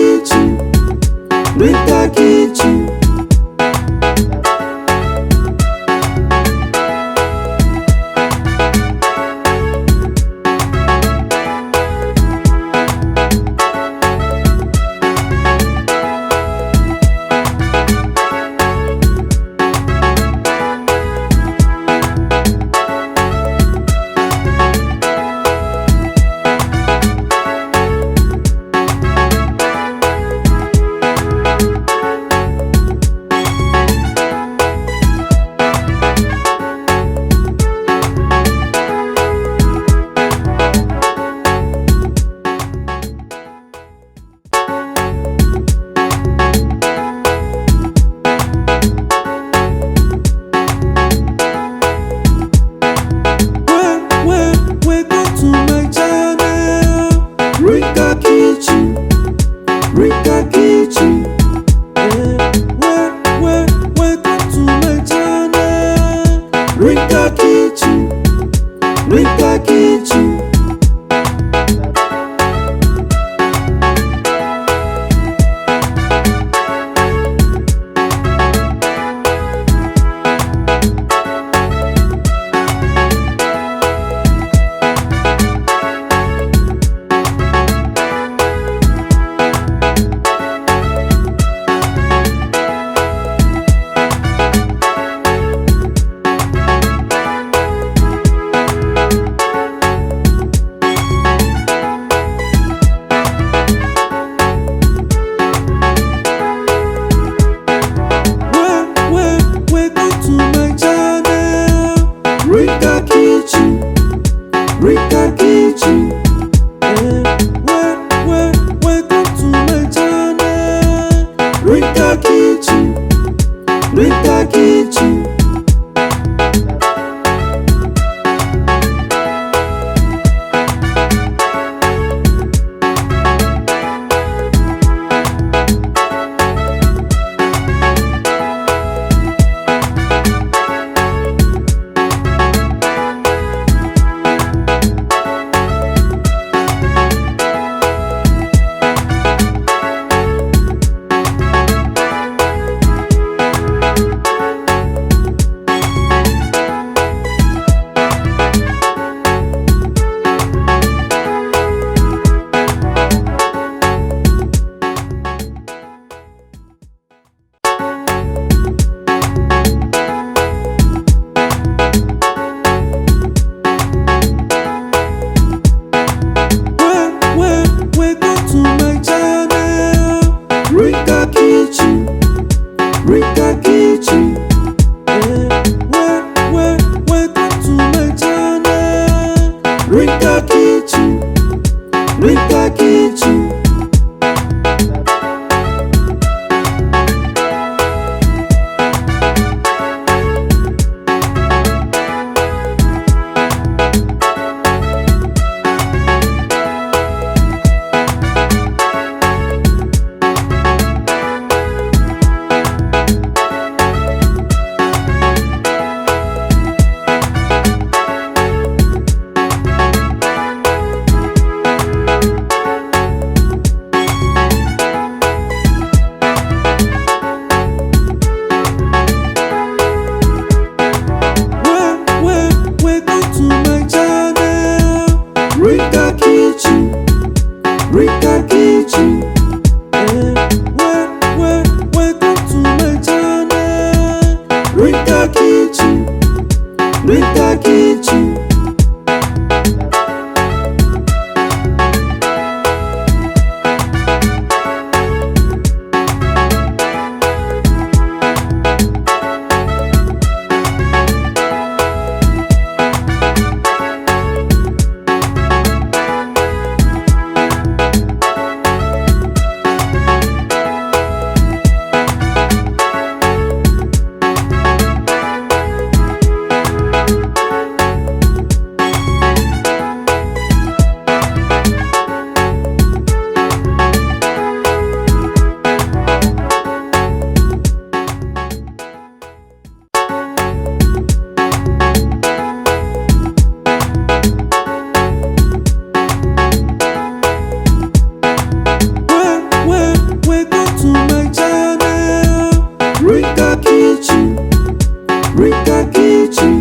Kitchen, Rita Kitchen. Welcome to my channel, Rita Kitchen, Rita Kitchen. Welcome to my channel, Rita Kitchen, Rita Kitchen. Welcome to my channel, Rita Kitchen, Rita Kitchen. Welcome to my channel, Rita Kitchen, Rita Kitchen. Welcome to my channel, Rita Kitchen, Rita Kitchen. Welcome to my channel, Rita Kitchen, Rita Kitchen. Welcome to my channel, Rita Kitchen, Rita Kitchen. Welcome to my channel, Rita Kitchen, Rita Kitchen. Rika Kitchen.